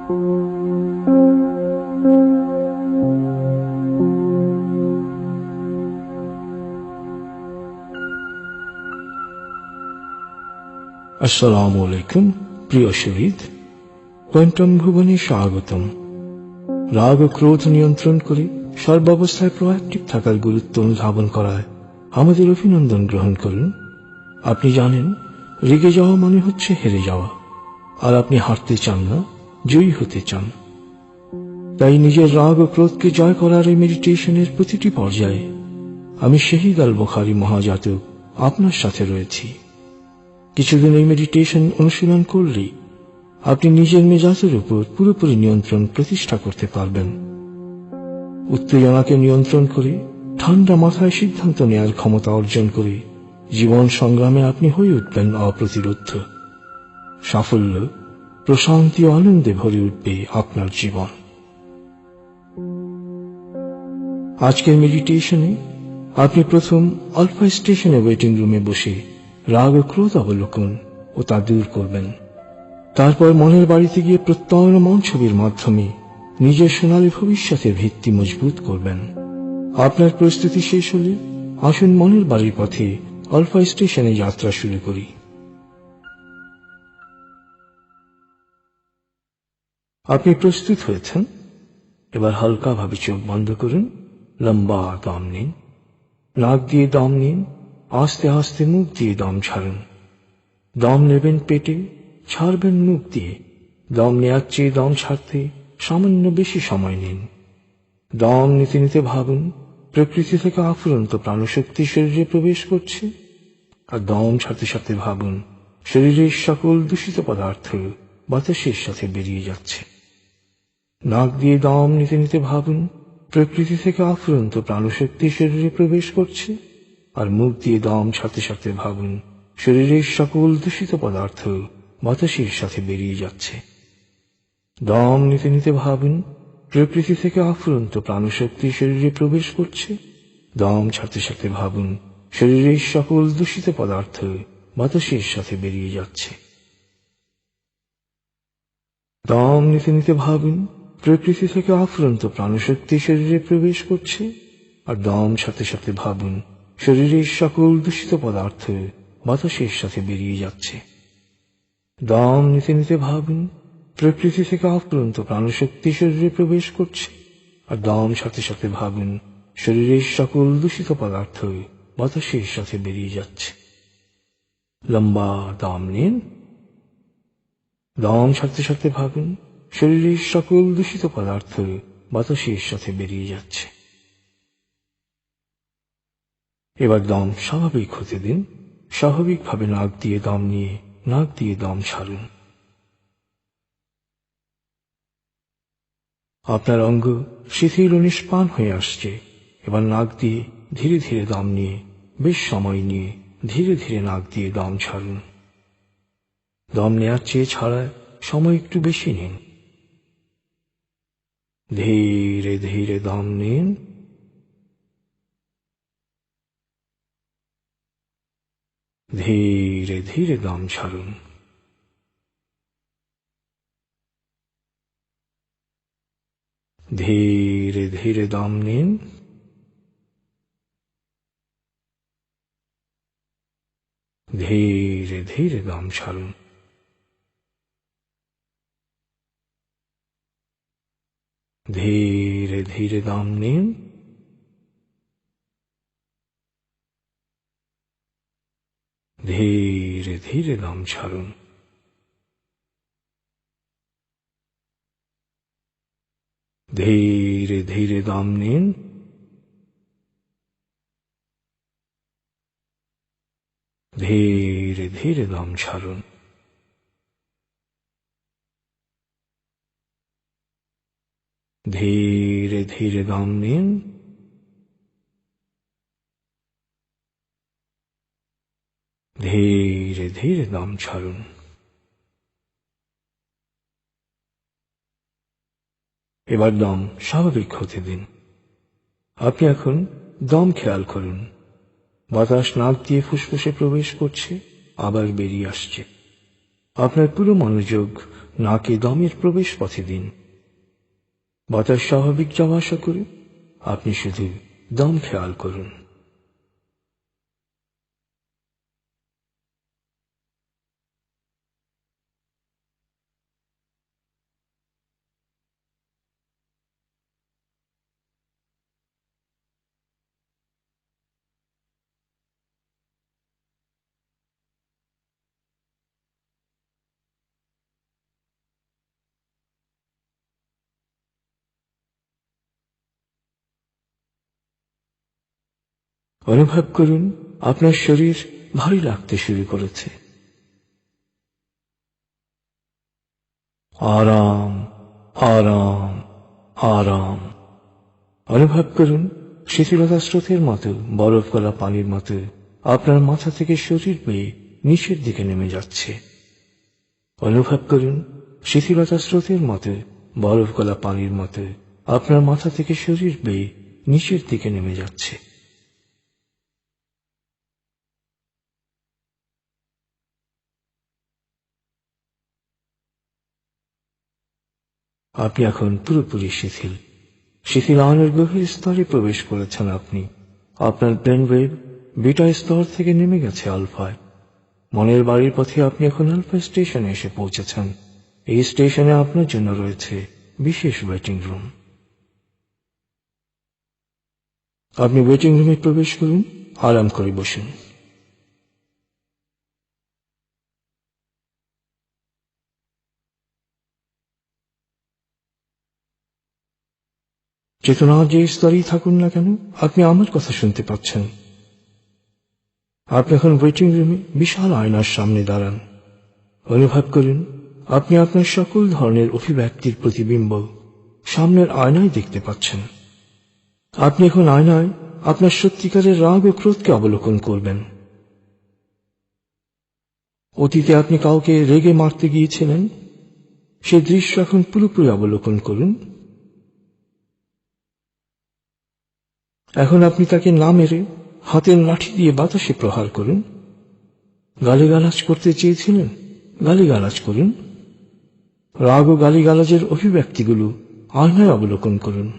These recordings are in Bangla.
আসসালামু আলাইকুম প্রিয় শহীদ, কোয়ান্টাম ভুবনে স্বাগতম। রাগ ও ক্রোধ নিয়ন্ত্রণ করে সর্বাবস্থায় প্রোঅ্যাক্টিভ থাকার গুরুত্ব অনুধাবন করায় আমাদের অভিনন্দন গ্রহণ করুন। আপনি জানেন, রেগে যাওয়া মানে হচ্ছে হেরে যাওয়া, আর আপনি হারতে চান না, জয়ী হতে চান। তাই নিজের রাগ ও ক্রোধকে জয় করার এই মেডিটেশনের প্রতিটি পর্যায়ে আমি শহীদ আল বুখারী মহাজাতক আপনার সাথে রয়েছি। কিছুদিন এই মেডিটেশন অনুশীলন করলেই আপনি নিজের মেজাজের উপর পুরোপুরি নিয়ন্ত্রণ প্রতিষ্ঠা করতে পারবেন। উত্তেজনাকে নিয়ন্ত্রণ করে ঠান্ডা মাথায় সিদ্ধান্ত নেওয়ার ক্ষমতা অর্জন করে জীবন সংগ্রামে আপনি হয়ে উঠবেন অপ্রতিরোধ্য। সাফল্য, প্রশান্তি ও আনন্দে ভরে উঠবে আপনার জীবন। আজকের মেডিটেশনে আপনি প্রথম আলফা স্টেশনে ওয়েটিং রুমে বসে রাগ ও ক্রোধ অবলোকন ও তা দূর করবেন। তারপর মনের বাড়িতে গিয়ে প্রত্যয়নমান ছবির মাধ্যমে নিজের সোনালী ভবিষ্যতের ভিত্তি মজবুত করবেন। আপনার প্রস্তুতি শেষ হলে আসুন মনের বাড়ির পথে আলফা স্টেশনে যাত্রা শুরু করি। আপনি প্রস্তুত হয়েছেন? এবার হালকাভাবে চোখ বন্ধ করুন, লম্বা দম নিন। নাক দিয়ে দম নিন, আস্তে আস্তে মুখ দিয়ে দম ছাড়ুন। দম নেবেন পেটে, ছাড়বেন মুখ দিয়ে। দম নেওয়ার চেয়ে দম ছাড়তে সামান্য বেশি সময় নিন। দম নিতে নিতে ভাবুন, প্রকৃতি থেকে আফুরন্ত প্রাণশক্তি শরীরে প্রবেশ করছে, আর দম ছাড়তে ছাড়তে ভাবুন, শরীরের সকল দূষিত পদার্থ বাতাসের সাথে বেরিয়ে যাচ্ছে। নাক দিয়ে দম নিতে নিতে ভাবুন, প্রকৃতি থেকে আফুরন্ত প্রাণশক্তি শরীরে প্রবেশ করছে, আর মুখ দিয়ে দম ছাড়তে ছাড়তে ভাবুন, শরীরের সকল দূষিত পদার্থ বাতাসের সাথে বেরিয়ে যাচ্ছে। দম নিতে নিতে ভাবুন, প্রকৃতি থেকে আফুরন্ত প্রাণশক্তি শরীরে প্রবেশ করছে। দম ছাড়তে ছাড়তে ভাবুন, শরীরের সকল দূষিত পদার্থ বাতাসের সাথে বেরিয়ে যাচ্ছে। দম নিতে নিতে ভাবুন, প্রকৃতি থেকে আফুরন্ত প্রাণশক্তি শরীরে প্রবেশ করছে, আর দম ছাড়তে ছাড়তে ভাবুন, শরীরের সকল দূষিত পদার্থ বাতাসের সাথে বেরিয়ে যাচ্ছে। দম নিতে নিতে ভাবুন, প্রকৃতি থেকে আফুরন্ত প্রাণশক্তি শরীরে প্রবেশ করছে, আর দম ছাড়তে ছাড়তে ভাবুন, শরীরের সকল দূষিত পদার্থ বাতাসের সাথে বেরিয়ে যাচ্ছে। লম্বা দম নিন। দম ছাড়তে ছাড়তে ভাবুন, শরীরের সকল দূষিত পদার্থ বাতাসের সাথে বেরিয়ে যাচ্ছে। এবার দম স্বাভাবিক হতে দিন। স্বাভাবিকভাবে নাক দিয়ে দম নিয়ে নাক দিয়ে দম ছাড়ুন। আপনার অঙ্গ শিথিল ও নিষ্প্রাণ হয়ে আসছে। এবার নাক দিয়ে ধীরে ধীরে দম নিয়ে বেশ সময় নিয়ে ধীরে ধীরে নাক দিয়ে দম ছাড়ুন। দম নেওয়ার চেয়ে ছাড়ায় সময় একটু বেশি নিন। ধীরে ধীরে দম নিন। ধীরে ধীরে দম ছাড়ুন। ধীরে ধীরে দম নিন। ধীরে ধীরে দম ছাড়ুন। ধীরে ধীরে দম নিন। ধীরে ধীরে দম ছাড়ুন। ধীরে ধীরে দম নিন। ধীরে ধীরে দম ছাড়ুন। ধীরে ধীরে দম নিন। ধীরে ধীরে দম ছাড়ুন। এবার দম স্বাভাবিক হতে দিন। আপনি এখন দম খেয়াল করুন। বাতাস নাক দিয়ে ফুসফুসে প্রবেশ করছে, আবার বেরিয়ে আসছে। আপনার পুরো মনোযোগ নাকে দমের প্রবেশ পথে দিন। বাতাস স্বাভাবিক যাওয়া আসা করে আপনি শুধু দম খেয়াল করুন। অনুভব করুন আপনার শরীর ভারী লাগতে শুরু করেছে। আরাম, আরাম, আরাম। অনুভব করুন শিথিলতা স্রোতের মতো, বরফ গলা পানির মতো আপনার মাথা থেকে শরীর বেয়ে নিচের দিকে নেমে যাচ্ছে। অনুভব করুন শিথিলতা স্রোতের মতো, বরফ গলা পানির মতো আপনার মাথা থেকে শরীর বেয়ে নিচের দিকে নেমে যাচ্ছে। আপনি এখন পুরোপুরি শিথিল। শিথিলায়নের গভীর স্তরে প্রবেশ করেছেন আপনি। আপনার ব্রেন ওয়েভ বিটা স্তর থেকে নেমে গেছে আলফায়। মনের বাড়ির পথে আপনি এখন আলফা স্টেশনে এসে পৌঁছেছেন। এই স্টেশনে আপনার জন্য রয়েছে বিশেষ ওয়েটিং রুম। আপনি ওয়েটিং রুমে প্রবেশ করুন, আরাম করে বসুন। চেতনা যে স্তরেই থাকুন না কেন, আপনি আমার কথা শুনতে পাচ্ছেন। আপনি এখন ওয়েটিং রুমে বিশাল আয়নার সামনে দাঁড়ান। অনুভব করুন আপনি আপনার সকল ধরনের অভিব্যক্তির প্রতিবিম্ব সামনের আয়নায় দেখতে পাচ্ছেন। আপনি এখন আয়নায় আপনার সত্যিকারের রাগ ও ক্রোধকে অবলোকন করবেন। অতীতে আপনি কাউকে রেগে মারতে গিয়েছিলেন, সে দৃশ্য এখন পুরোপুরি অবলোকন করুন। এখন আপনি তাকে না মেরে হাতের লাঠি দিয়ে বাতাসে প্রহার করুন। গালিগালাজ করতে চেয়েছিলেন, গালিগালাজ করুন। রাগ ও গালিগালাজের অভিব্যক্তিগুলো আয়নায় অবলোকন করুন।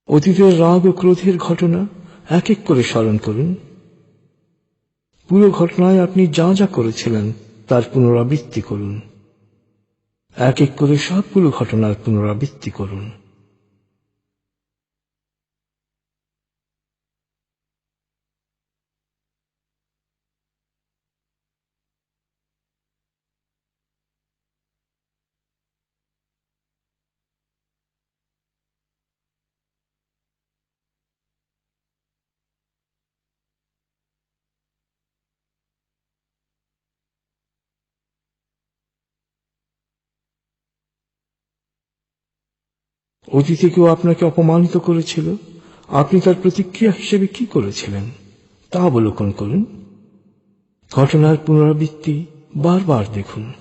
অতীতের রাগ ও ক্রোধের ঘটনা এক এক করে স্মরণ করুন। পুরো ঘটনায় আপনি যা যা করেছিলেন তার পুনরাবৃত্তি করুন। এক এক করে সবগুলো ঘটনার পুনরাবৃত্তি করুন। অতীতে কেউ আপনাকে অপমানিত করেছিল, আপনি তার প্রতিক্রিয়া হিসেবে কি করেছিলেন তা অবলোকন করুন। ঘটনার পুনরাবৃত্তি বারবার দেখুন।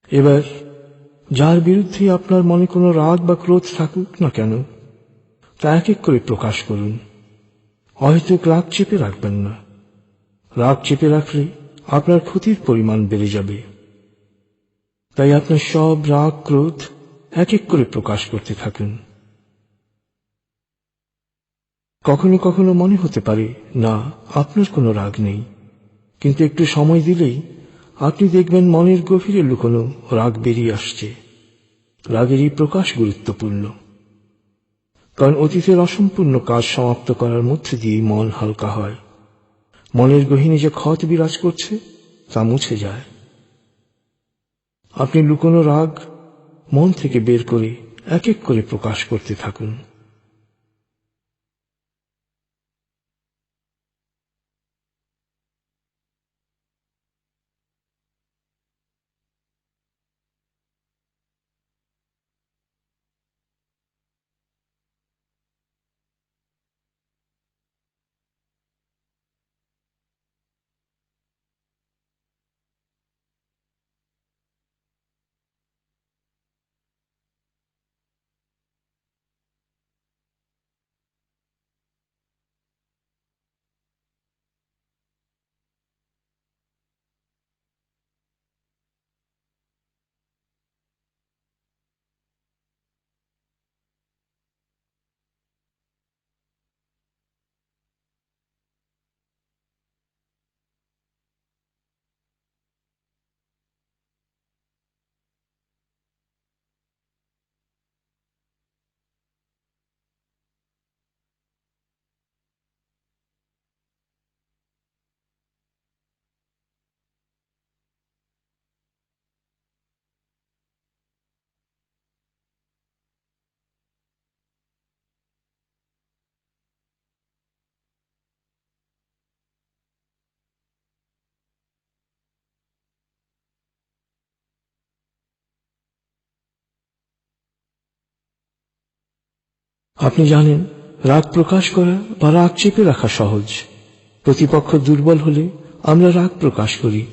এবার যার বিরুদ্ধে আপনার মনে কোনো রাগ বা ক্রোধ থাকুক না কেন, তা এক এক করে প্রকাশ করুন। হয়তো রাগ চেপে রাখবেন না। রাগ চেপে রাখলে আপনার ক্ষতির পরিমাণ বেড়ে যাবে। তাই আপনার সব রাগ ক্রোধ এক এক করে প্রকাশ করতে থাকুন। কখনো কখনো মনে হতে পারে না, আপনার কোনো রাগ নেই, কিন্তু একটু সময় দিলেই আপনি দেখবেন মনের গভীরে লুকোনো রাগ বেরিয়ে আসছে। রাগের এই প্রকাশ গুরুত্বপূর্ণ, কারণ অতীতের অসম্পূর্ণ কাজ সমাপ্ত করার মধ্যে দিয়ে মন হালকা হয়। মনের গহীনে যে ক্ষত বিরাজ করছে তা মুছে যায়। আপনি লুকোনো রাগ মন থেকে বের করে এক এক করে প্রকাশ করতে থাকুন। আপনি জানেন, রাগ প্রকাশ করা বা রাগ চেপে রাখা সহজ। প্রতিপক্ষ দুর্বল হলে আমরা রাগ প্রকাশ করি,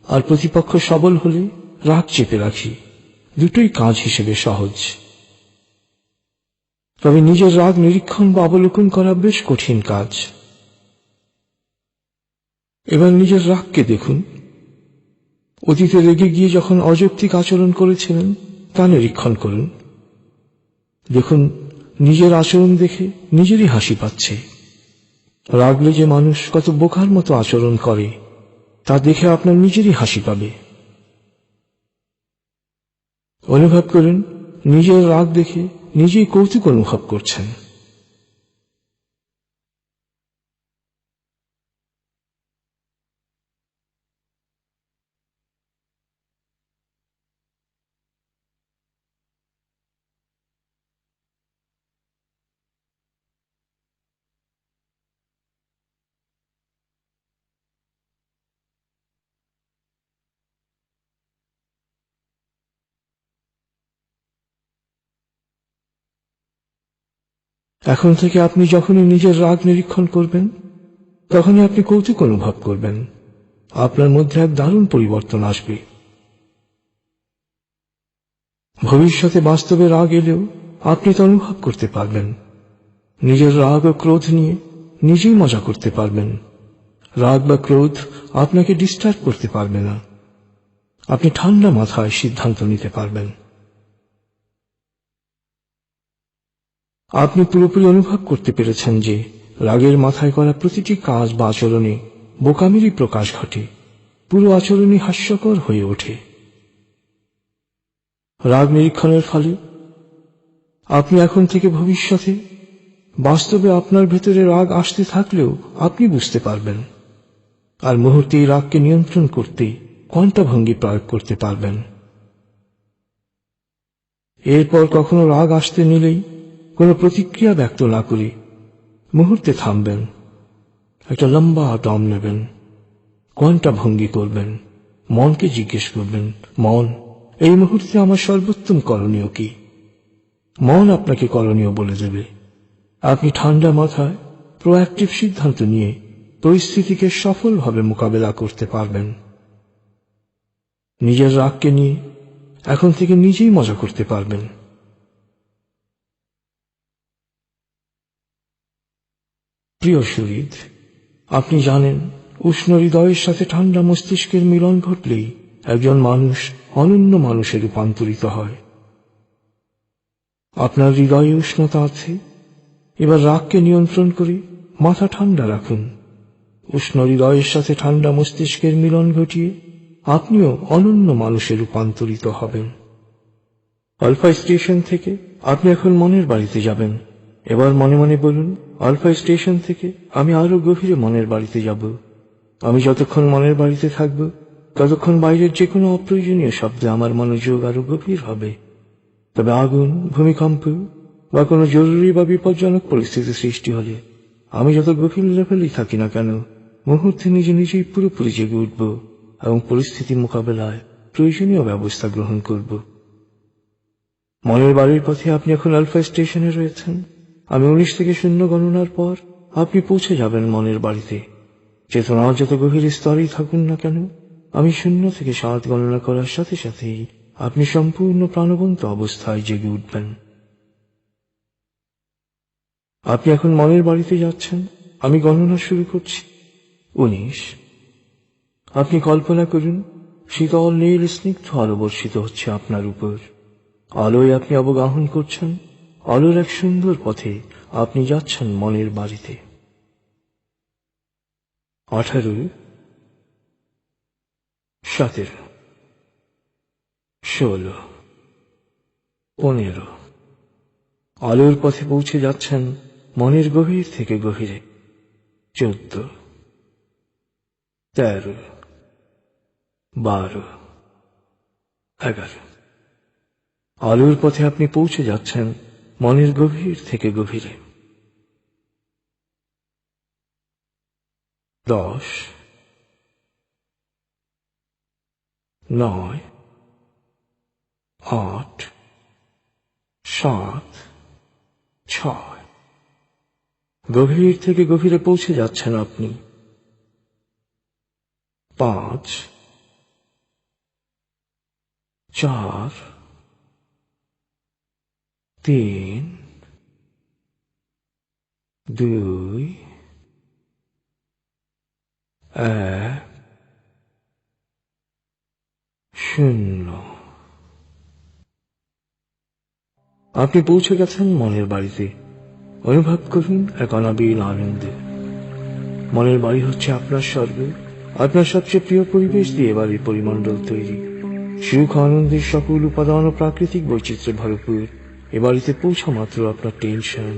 আর প্রতিপক্ষ সবল হলে রাগ চেপে রাখি। দুটোই কাজ হিসেবে সহজ। তবে নিজের রাগ নিরীক্ষণ বা অবলোকন করা বেশ কঠিন কাজ। এবার নিজের রাগকে দেখুন। অতীতে রেগে গিয়ে যখন অযৌক্তিক আচরণ করেছিলেন তা নিরীক্ষণ করুন। দেখুন, নিজের আচরণ দেখে নিজেরই হাসি পাচ্ছে। রাগলে যে মানুষ কত বোকার মতো আচরণ করে তা দেখে আপনার নিজেরই হাসি পাবে। অনুভব করুন, নিজের রাগ দেখে নিজেই কৌতুক অনুভব করছেন। এখন থেকে আপনি যখনই নিজের রাগ নিরীক্ষণ করবেন তখনই আপনি কৌতুক অনুভব করবেন। আপনার মধ্যে এক দারুণ পরিবর্তন আসবে। ভবিষ্যতে বাস্তবে রাগ এলেও আপনি তা অনুভব করতে পারবেন। নিজের রাগ ও ক্রোধ নিয়ে নিজেই মজা করতে পারবেন। রাগ বা ক্রোধ আপনাকে ডিস্টার্ব করতে পারবে না। আপনি ঠান্ডা মাথায় সিদ্ধান্ত নিতে পারবেন। আপনি পুরোপুরি অনুভব করতে পেরেছেন যে রাগের মাথায় করা প্রতিটি কাজ বা আচরণে বোকামিরই প্রকাশ ঘটে। পুরো আচরণই হাস্যকর হয়ে ওঠে। রাগ নিরীক্ষণের ফলে আপনি এখন থেকে ভবিষ্যতে বাস্তবে আপনার ভেতরে রাগ আসতে থাকলেও আপনি বুঝতে পারবেন, আর মুহূর্তে এই রাগকে নিয়ন্ত্রণ করতে কোয়ান্টা ভঙ্গি প্রয়োগ করতে পারবেন। এরপর কখনো রাগ আসতে নিলেই কোনো প্রতিক্রিয়া ব্যক্ত না করে মুহূর্তে থামবেন, একটা লম্বা দম নেবেন, কোয়ান্টা ভঙ্গি করবেন, মনকে জিজ্ঞেস করবেন, মন, এই মুহূর্তে আমার সর্বোত্তম করণীয় কি? মন আপনাকে করণীয় বলে দেবে। আপনি ঠান্ডা মাথায় প্রোঅ্যাক্টিভ সিদ্ধান্ত নিয়ে পরিস্থিতিকে সফলভাবে মোকাবেলা করতে পারবেন। নিজের রাগকে নিয়ে এখন থেকে নিজেই মজা করতে পারবেন। প্রিয় সুহৃদ, আপনি জানেন উষ্ণ হৃদয়ের সাথে ঠান্ডা মস্তিষ্কের মিলন ঘটলেই একজন মানুষ অনন্য মানুষে রূপান্তরিত হয়। আপনার হৃদয়ে উষ্ণতা আছে, এবার রাগকে নিয়ন্ত্রণ করে মাথা ঠান্ডা রাখুন। উষ্ণ হৃদয়ের সাথে ঠান্ডা মস্তিষ্কের মিলন ঘটিয়ে আপনিও অনন্য মানুষে রূপান্তরিত হবেন। আলফা স্টেশন থেকে আপনি এখন মনের বাড়িতে যাবেন। এবার মনে মনে বলুন, আলফা স্টেশন থেকে আমি আরো গভীরে মনের বাড়িতে যাব। আমি যতক্ষণ মনের বাড়িতে থাকব, ততক্ষণ বাইরের যে কোনো অপ্রয়োজনীয় শব্দে আমার মনোযোগ আরো গভীর হবে। তবে আগুন, ভূমিকম্প বা কোনো জরুরি বা বিপজ্জনক পরিস্থিতি সৃষ্টি হলে আমি যত গভীর লেভেলেই থাকি না কেন, মুহূর্তে নিজে নিজেই পুরোপুরি জেগে উঠব এবং পরিস্থিতি মোকাবেলায় প্রয়োজনীয় ব্যবস্থা গ্রহণ করব। মনের বাড়ির পথে আপনি এখন আলফা স্টেশনে রয়েছেন। আমি 19 থেকে 0 গণনার পর আপনি পৌঁছে যাবেন মনের বাড়িতে। চেতনার যত গভীর স্তরেই থাকুন না কেন, আমি 0 থেকে 7 গণনা করার সাথে সাথেই আপনি সম্পূর্ণ প্রাণবন্ত অবস্থায় জেগে উঠবেন। আপনি এখন মনের বাড়িতে যাচ্ছেন। আমি গণনা শুরু করছি। 19। আপনি কল্পনা করুন, শীতল নীল স্নিগ্ধ আলো বর্ষিত হচ্ছে আপনার উপর। আলোয় আপনি অবগাহন করছেন। আলোর এক সুন্দর পথে আপনি যাচ্ছেন মনের বাড়িতে। 18, 17, 16, 15। আলোর পথে পৌঁছে যাচ্ছেন মনের গভীর থেকে গভীরে। 14, 13, 12, 11। আলোর পথে আপনি পৌঁছে যাচ্ছেন মনের গভীর থেকে গভীরে। 10, 9, 8, 7, 6। গভীর থেকে গভীরে পৌঁছে যাচ্ছেন আপনি। 5, 4, 3, 2, 1, 0। আপনি পৌঁছে গেছেন মনের বাড়িতে। অনুভব করুন এক অনাবিল আনন্দে। মনের বাড়ি হচ্ছে আপনার স্বর্গ। আপনার সবচেয়ে প্রিয় পরিবেশ দিয়ে বাড়ির পরিমণ্ডল তৈরি। সুখ আনন্দের সকল উপাদান ও প্রাকৃতিক বৈচিত্র্যে ভরপুর। এ বাড়িতে পৌঁছা মাত্র আপনার টেনশন,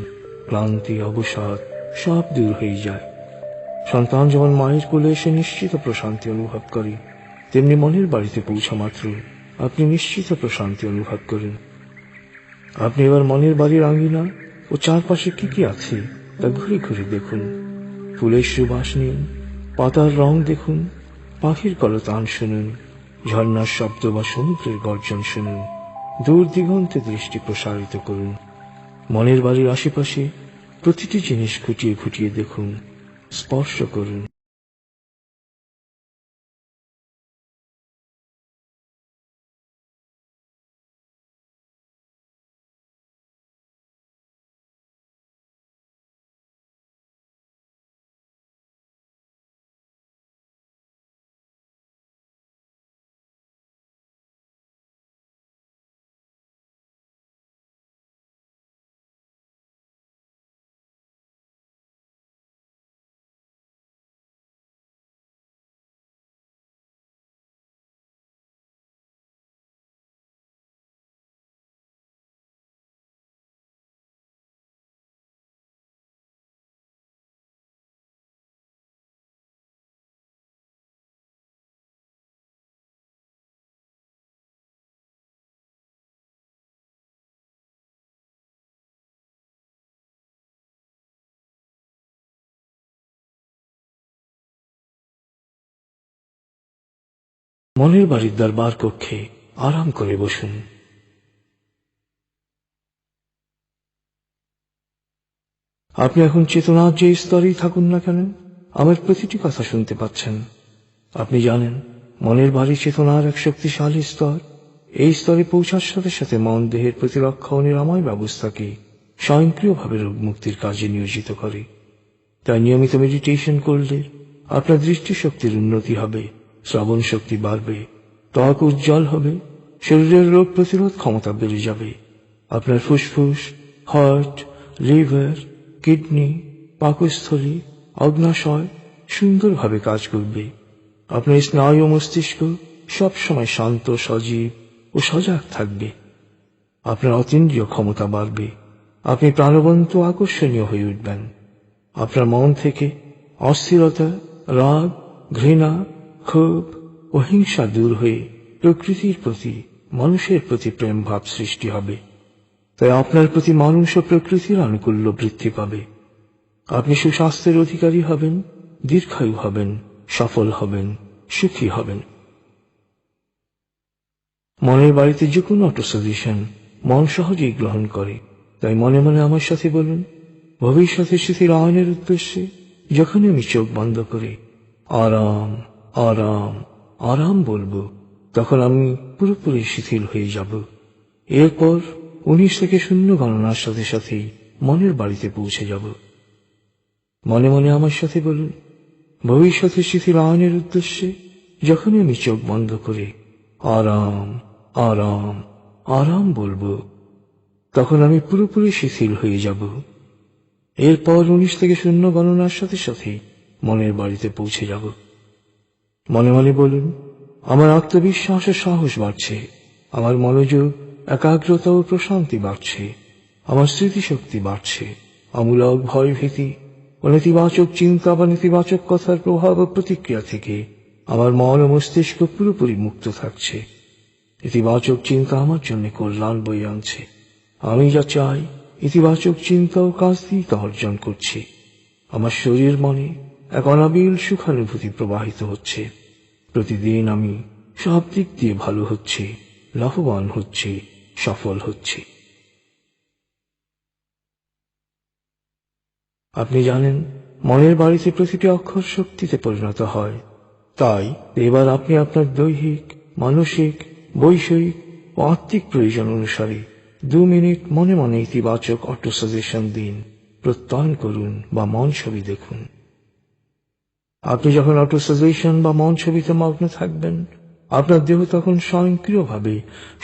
ক্লান্তি, অবসাদ সব দূর হয়ে যায়। সন্তান যেমন মায়ের কোলে এসে নিশ্চিত প্রশান্তি অনুভব করে, তেমনি মনের বাড়িতে পৌঁছা মাত্র আপনি নিশ্চিত প্রশান্তি অনুভব করেন। আপনি এবার মনের বাড়ির আঙ্গিনা ও চারপাশে কি কি আছে তা ঘুরে ঘুরে দেখুন। ফুলের সুবাস নিন, পাতার রং দেখুন, পাখির কলতান শুনুন, ঝর্ণার শব্দ বা সমুদ্রের গর্জন শুনুন। দূর দিগন্তে দৃষ্টি প্রসারিত করুন। মনের বাড়ির আশেপাশে প্রতিটি জিনিস খুঁটিয়ে খুঁটিয়ে দেখুন, স্পর্শ করুন। মনের বাড়ির দরবার কক্ষে আরাম করে বসুন। আপনি এখন চেতনার যে স্তরেই থাকুন না কেন, আমার প্রতিটি কথা শুনতে পাচ্ছেন। আপনি জানেন মনের বাড়ি চেতনার এক শক্তিশালী স্তর। এই স্তরে পৌঁছার সাথে সাথে মন দেহের প্রতিরক্ষা ও নিরাময় ব্যবস্থাকে স্বয়ংক্রিয়ভাবে রোগ মুক্তির কাজে নিয়োজিত করে। তাই নিয়মিত মেডিটেশন করলে আপনার দৃষ্টিশক্তির উন্নতি হবে, শ্রবণ শক্তি বাড়বে, ত্বক উজ্জ্বল হবে, শরীরের রোগ প্রতিরোধ ক্ষমতা বেড়ে যাবে। আপনার ফুসফুস, হার্ট, লিভার, কিডনি, পাকস্থলী, অগ্নাশয় সুন্দরভাবে কাজ করবে। আপনার স্নায়ু ও মস্তিষ্ক সবসময় শান্ত, সজীব ও সজাগ থাকবে। আপনার অতীন্দ্রিয় ক্ষমতা বাড়বে, আপনি প্রাণবন্ত ও আকর্ষণীয় হয়ে উঠবেন। আপনার মন থেকে অস্থিরতা, রাগ, ঘৃণা, ক্ষোভ ও হিংসা দূর হয়ে প্রকৃতির প্রতি, মানুষের প্রতি প্রেম ভাব সৃষ্টি হবে। তাই আপনার প্রতি মানুষ ও প্রকৃতির আনুকূল্য বৃদ্ধি পাবে। আপনি সুস্বাস্থ্যের অধিকারী হবেন, দীর্ঘায়ু হবেন, সফল হবেন, সুখী হবেন। মনের বাড়িতে যে কোনো অটো সাজেশন মন সহজেই গ্রহণ করে। তাই মনে মনে আমার সাথে বলুন, ভবিষ্যতে শিথিল আয়নের উদ্দেশ্যে যখনই আমি চোখ বন্ধ করে আরাম, আরাম, আরাম বলবো, তখন আমি পুরোপুরি শিথিল হয়ে যাব। এরপর 19 থেকে 0 গণনার সাথে সাথেই মনের বাড়িতে পৌঁছে যাব। মনে মনে আমার সাথে বলুন, ভবিষ্যতে শিথিল আয়নের উদ্দেশ্যে যখনই আমি চোখ বন্ধ করে আরাম, আরাম, আরাম বলবো, তখন আমি পুরোপুরি শিথিল হয়ে যাব। এরপর 19 থেকে 0 গণনার সাথে সাথে মনের বাড়িতে পৌঁছে যাব। মনে মনে বলুন, আমার আত্মবিশ্বাস ও সাহস বাড়ছে, আমার মনোযোগ, একাগ্রতা ও প্রশান্তি বাড়ছে, আমার স্মৃতিশক্তি বাড়ছে, অমূলক ভয় ভীতি ও নেতিবাচক চিন্তা বা নেতিবাচক কথার প্রভাব ও প্রতিক্রিয়া থেকে আমার মন ও মস্তিষ্ক পুরোপুরি মুক্ত থাকছে। ইতিবাচক চিন্তা আমার জন্য কল্যাণ বয়ে আনছে। আমি যা চাই ইতিবাচক চিন্তা ও কাজ দিয়ে তা অর্জন করছি। আমার শরীর মনে এক অনাবিল সুখানুভূতি প্রবাহিত হচ্ছে। প্রতিদিন আমি সব দিক দিয়ে ভালো হচ্ছি, লাভবান হচ্ছি, সফল হচ্ছি। আপনি জানেন, মনের বাড়িতে প্রতিটি অক্ষর শক্তিতে পরিণত হয়। তাই এবার আপনি আপনার দৈহিক, মানসিক, বৈষয়িক ও আত্মিক প্রয়োজন অনুসারে 2 মিনিট মনে মনে ইতিবাচক অটো সাজেশন দিন, প্রত্যয়ন করুন বা মন ছবি দেখুন। আপনি যখন অটো সাজেশন বা মন ছবিতে মগ্ন থাকবেন, আপনার দেহ তখন স্বয়ংক্রিয়ভাবে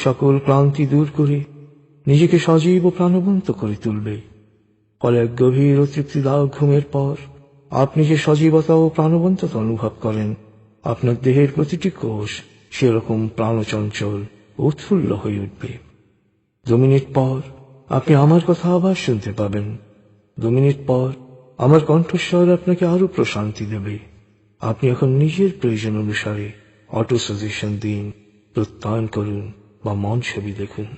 সকল ক্লান্তি দূর করে নিজেকে সজীব ও প্রাণবন্ত করে তুলবে। ফলে এক গভীর ও তৃপ্তিদায়ক ঘুমের পর আপনি যে সজীবতা ও প্রাণবন্ততা অনুভব করেন, আপনার দেহের প্রতিটি কোষ সেরকম প্রাণচঞ্চল উৎফুল্ল হয়ে উঠবে। 2 মিনিট পর আপনি আমার কথা আবার শুনতে পাবেন। 2 মিনিট পর আমার কণ্ঠস্বর আপনাকে আরো প্রশান্তি দেবে। আপনি এখন নিজের প্রয়োজন অনুসারে অটো সাজেশন দিন, প্রত্যয়ন করুন বা মন ছবি দেখুন।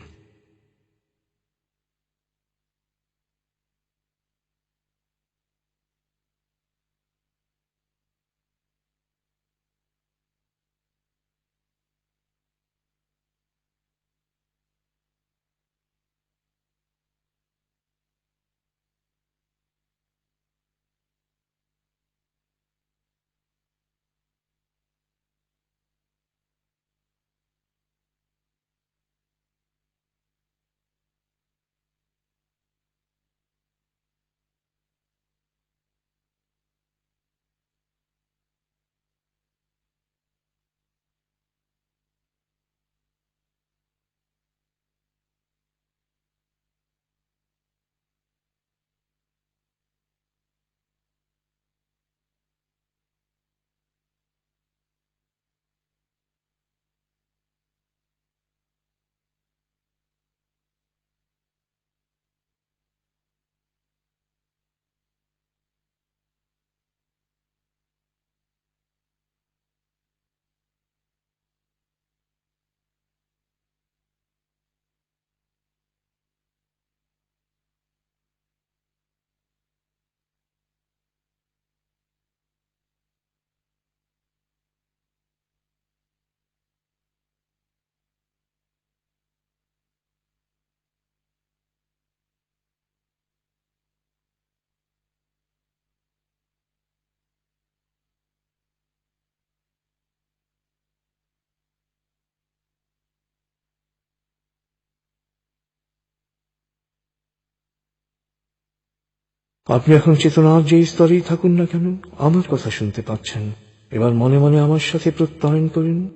আপনি এখন চেতনার যে স্তরেই থাকুন না কেন, আমার কথা শুনতে পাচ্ছেন। এবার মনে মনে আমার সাথে প্রত্যয়ন করুন,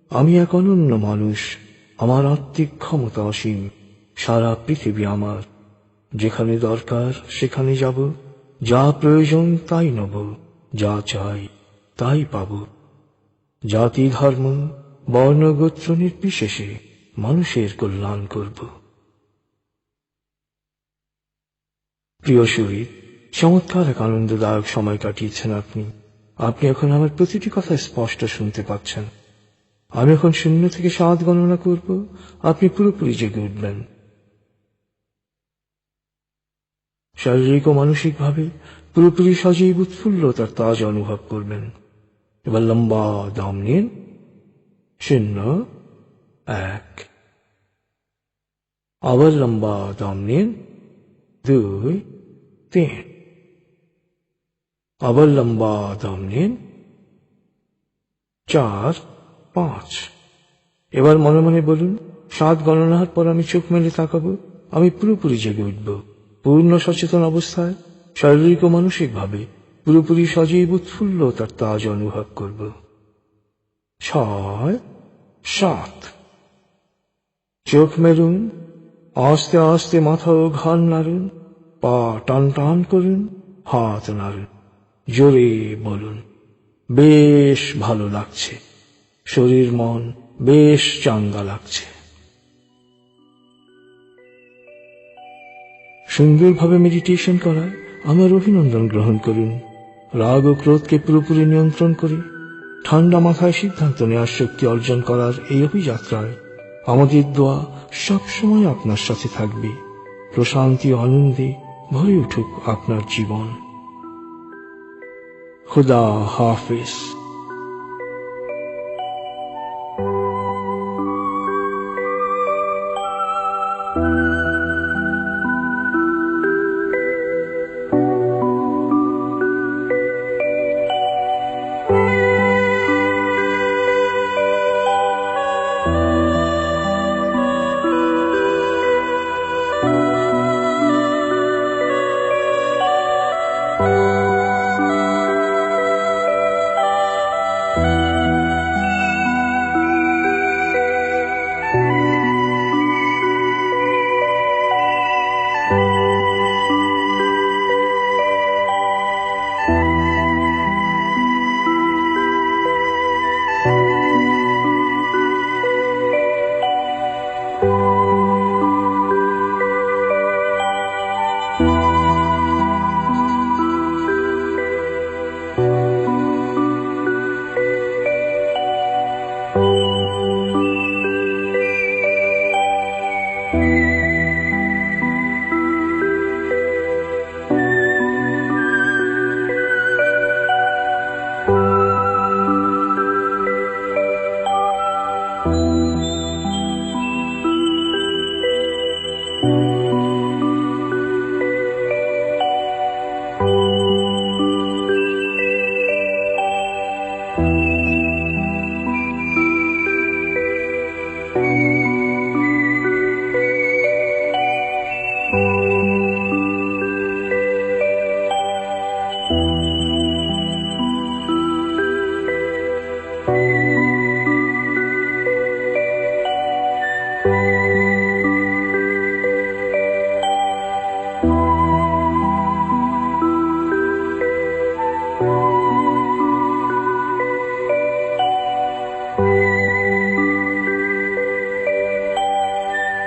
আমি এক অনন্য মানুষ, আমার আত্মিক ক্ষমতা অসীম, সারা পৃথিবী আমার। যেখানে দরকার সেখানে যাব, যা প্রয়োজন তাই নেব, যা চাই তাই পাব। জাতি ধর্ম বর্ণ গোত্র নির্বিশেষে মানুষের কল্যাণ করব। প্রিয় শরীর, চমৎকার এক আনন্দদায়ক সময় কাটিয়েছেন আপনি। আপনি এখন আমার প্রতিটি কথা স্পষ্ট শুনতে পাচ্ছেন। আমি এখন 0 থেকে 7 গণনা করব, আপনি পুরোপুরি জেগে উঠবেন। শারীরিক ও মানসিকভাবে পুরোপুরি সজীব উৎফুল্লতার তাজ অনুভব করবেন। এবার লম্বা দম নিন। 0, 1। আবার লম্বা দম নিন। 2, 3। আবার লম্বা দম নিন। 4, 5। এবার মনে মনে বলুন, 7 গণনার পর আমি চোখ মেলে তাকাবো, আমি পুরোপুরি জেগে উঠব। পূর্ণ সচেতন অবস্থায় শারীরিক ও মানসিকভাবে পুরোপুরি সজীব উৎফুল্লতার তাজ অনুভব করব। 6, 7। চোখ মেলুন, আস্তে আস্তে মাথা ও ঘাড় নাড়ুন, পা টান টান করুন, হাত নাড়ুন, জোরে বলুন, বেশ ভালো লাগছে, শরীর মন বেশ চাঙ্গা লাগছে। সুন্দরভাবে মেডিটেশন করায় আমার অভিনন্দন গ্রহণ করুন। রাগ ও ক্রোধকে পুরোপুরি নিয়ন্ত্রণ করে ঠান্ডা মাথায় সিদ্ধান্ত নেওয়ার শক্তি অর্জন করার এই অভিযাত্রায় আমাদের দোয়া সবসময় আপনার সাথে থাকবে। প্রশান্তি ও আনন্দে ভরে উঠুক আপনার জীবন। খুদা হাফেজ।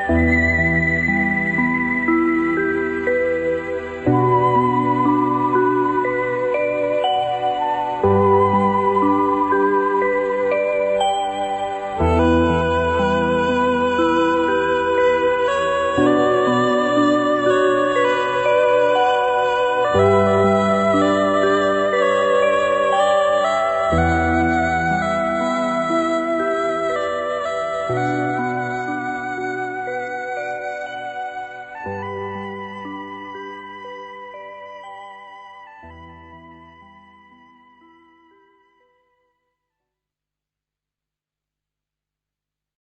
you